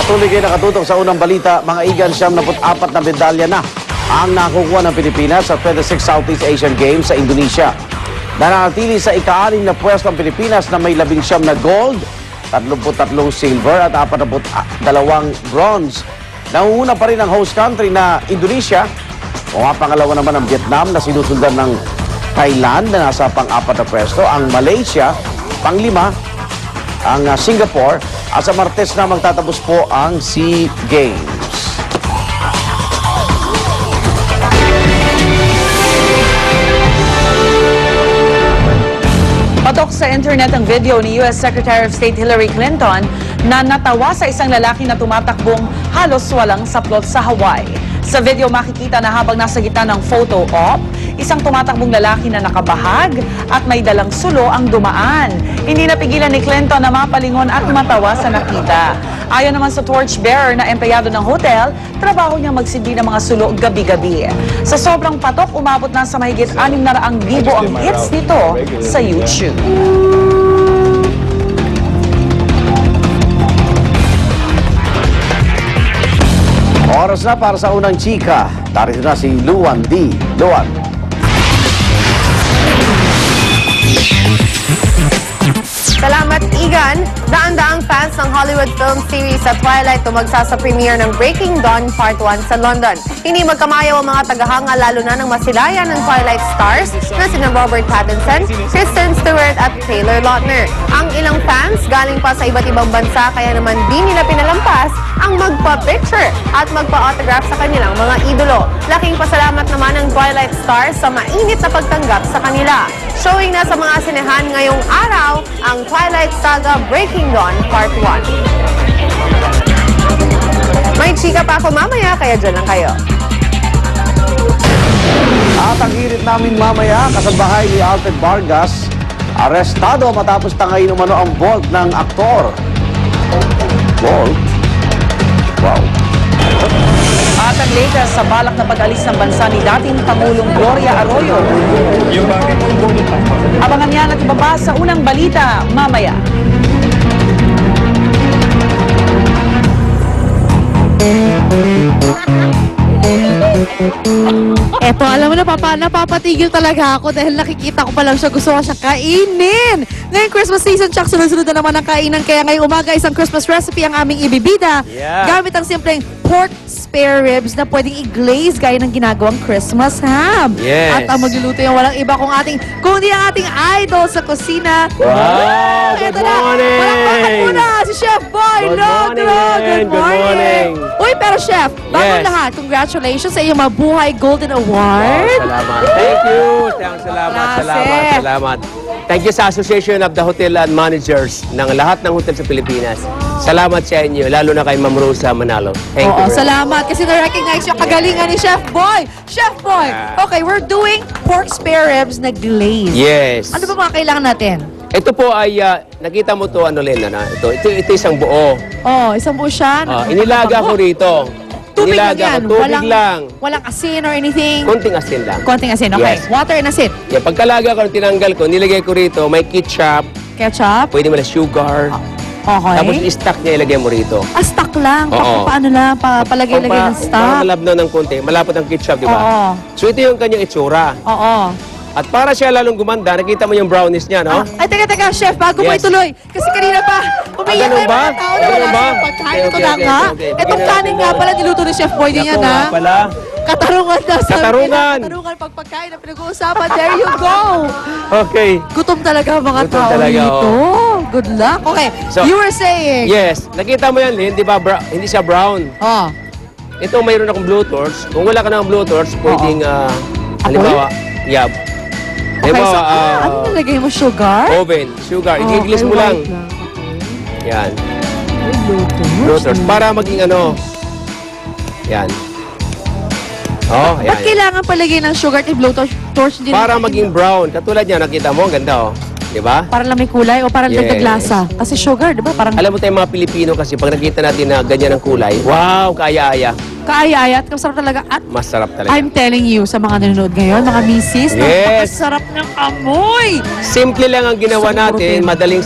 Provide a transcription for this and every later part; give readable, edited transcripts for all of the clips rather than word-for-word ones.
Patuloy kayo nakatutok sa unang balita, mga igan, 74 na medalya na ang nakukuha ng Pilipinas sa 26 Southeast Asian Games sa Indonesia. Nananatili sa ika-6 na pwesto ang Pilipinas na may 19 na gold, 33 silver at 42 bronze. Nangunguna pa rin ang host country na Indonesia. Pangalawa naman ang Vietnam na sinusundan ng Thailand na nasa pang-4 na pwesto, ang Malaysia, pang-5, ang Singapore, at sa Martes na magtatapos po ang SEA Games. Patok sa internet ang video ni U.S. Secretary of State Hillary Clinton na natawa sa isang lalaki na tumatakbong halos walang saplot sa Hawaii. Sa video makikita na habang nasa gitna ng photo op, isang tumatakbong lalaki na nakabahag at may dalang sulo ang dumaan. Hindi napigilan ni Clinton na mapalingon at matawa sa nakita. Ayon naman sa torchbearer na empleyado ng hotel, trabaho niyang magsindi ng mga sulo gabi-gabi. Sa sobrang patok, umabot na sa mahigit 600,000 ang hits nito sa YouTube. Oras na para sa unang chika. Narito na si Luan D. Luan. Salamat, Igan. Daan-daang fans ng Hollywood film series sa Twilight tumagsa sa premiere ng Breaking Dawn Part 1 sa London. Hindi magkamayaw ang mga tagahanga lalo na ng masilayan ng Twilight stars na sina Robert Pattinson, Kristen Stewart at Taylor Lautner. Ang ilang fans galing pa sa iba't ibang bansa kaya naman di nila pinalampas ang magpa-picture at magpa-autograph sa kanilang mga idolo. Laking pasalamat naman ng Twilight stars sa mainit na pagtanggap sa kanila. Showing na sa mga sinehan ngayong araw ang Twilight Saga Breaking Dawn Part 1. May chika pa ako mamaya, kaya dyan lang kayo. At ang hirit namin mamaya, kasambahay ni Alfred Vargas, arestado matapos tangayin umano ang vault ng aktor. Vault? Wow. At ang latest sa balak na pag-alis ng bansa ni dating Pangulong Gloria Arroyo. Abangan yan at ibaba sa unang balita mamaya. Eto, alam mo na, napapatigil talaga ako dahil nakikita ko pa lang siya, gusto ko siya kainin. Ngayong Christmas season, Chuck, sunod-sunod na naman ang kainan. Kaya ngayong umaga, isang Christmas recipe ang aming ibibida. Yeah. Gamit ang simpleng pork spare ribs na pwedeng i-glaze gaya ng ginagawang Christmas ham. Yes. At ang magluluto yung walang iba kundi ang ating idol sa kusina. Wow! Good Eto na, morning! palakpakan muna si Chef Boy Good Nogro. morning! Good morning! Uy, pero Chef, bago Yes. lahat, congratulations sa iyong Mabuhay Golden Award. Salamat. Thank you. Klase. Salamat. Thank you sa Association of the Hotel and Managers ng lahat ng hotel sa Pilipinas. Salamat sa inyo, lalo na kay Ma'am Rosa Manalo. Thank you. Oo, very much. salamat kasi na-recognize yung kagalingan ni Chef Boy. Chef Boy! Okay, we're doing pork spare ribs na glaze. Yes. Ano ba mga kailangan natin? Ito po ay, nakita mo to, Lena, na? Ito isang buo. Oh, isang buo siya. Inilaga ko rito. Tubig lang Inilaga yan. ko, tubig lang. Walang asin or anything. Konting asin lang. Konting asin, okay. Yes. Water and asin. Yeah, pagkalaga ko, tinanggal ko, nilagay ko rito, may ketchup, Ketchup. pwede mo na sugar. Okay. Tapos i-stack niya, ilagay mo rito. Stock lang. Oo. Paano lang? Palagay-lagay ng Para stock. malabnaw ng konti, malapot ang ketchup, di ba? Oo. So ito yung kanyang itsura. Oo. At para siya lalong gumanda, nakita mo yung brownies niya, no? Ay, teka, Chef, bago mo Yes. ituloy. Kasi kanina pa, umiyak ganun na yung ba? mga tao na Ganun wala ba? silang pagkain. Okay, Ito okay, na okay, nga. okay. Itong Bigyan kanin natin nga na. pala, niluto ni Chef Boy din yan, Naku ha? nga pala. Katarungan na. sabi Katarungan. nila. Katarungan pag pagkain na pinag-uusapan. There you go. Okay. Gutom talaga ang mga Gutom tao talaga, dito. Good luck. Okay, So, you were saying. Yes. Nakita mo yan, Lynn, di ba? Hindi siya brown. Oh. Ito, mayroon akong blue torch. Kung wala ka ng blue torch, pwedeng, halimbawa, yeah. Okay, so, Halimbawa, ano nalagay mo? Sugar? oven, sugar. Oh, I-glaze mo lang. Yan. Blue torch. Para maging ano. Yan. Oh, Ba't yan. kailangan palagay ng sugar at blowtorch? Hindi Para naman- maging brown. Katulad niya, nakita mo, ang ganda, oh. Di ba? Para lang may kulay o para Yes. dagdag lasa? Kasi sugar, di ba? Parang Alam mo tayong mga Pilipino kasi pag nakita natin na ganyan ang kulay, wow, kaya-aya. kaaya-aya at masarap talaga. At Masarap talaga. I'm telling you, sa mga nanonood ngayon, mga misis, Yes. napakasarap ng amoy! Simple lang ang ginawa Isang natin, protein. madaling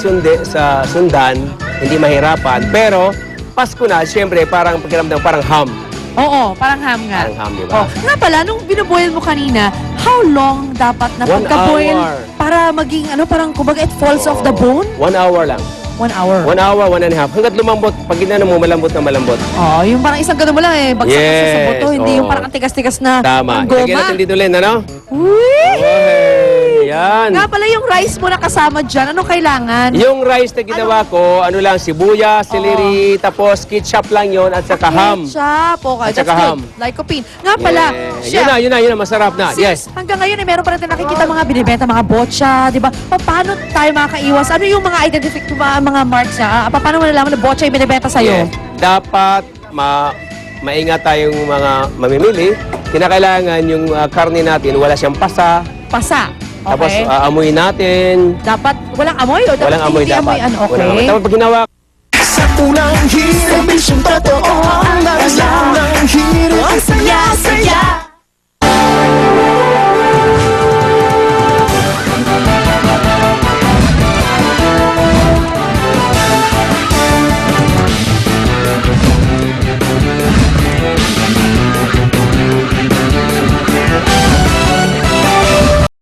sundan, hindi mahirapan, pero Pasko na, siyempre, parang pakiramdam, parang ham. Oo, parang ham nga. Parang ham, di ba? Oh, nga pala, nung binuboil mo kanina, how long dapat na 1 pagka-boil hour. para maging, parang kumbaga it falls off the bone? 1 hour lang. 1 hour. 1 hour, 1 and a half. Hanggat lumambot, pag ginano mo, malambot na malambot. Oh, yung parang isang ganun mo lang bagsak kasi sa Yes, buto, hindi yung oo. parang ang tigas-tigas na Tama. ang goma. Lagyan natin dito, Len, ano? Uy! Yan. Nga pala yung rice mo na kasama dyan, anong kailangan? Yung rice na ginawa ko, ano lang, sibuyas, celery, tapos ketchup lang yon at saka ham. Ketchup, okay, At that's saka good. ham. Lycopene. Nga pala, Yeah. Yun na, masarap na. Since Yes. hanggang ngayon meron pa rin tayo nakikita mga binibenta, mga botcha, di ba? Paano tayo makakaiwas? Ano yung mga mga marks niya? Paano mo nalaman na botcha yung binibenta sa'yo? Yes. Dapat maingat tayong mga mamimili. Kinakailangan yung karne natin, wala siyang pasa. Pasa. Tapos Okay. amuyin natin. Dapat walang amoy o dapat Walang amoy hindi dapat. amoy? Ano, okay? Walang amoy. Tapos pag ginawa Sa unang hirit, misyong totoo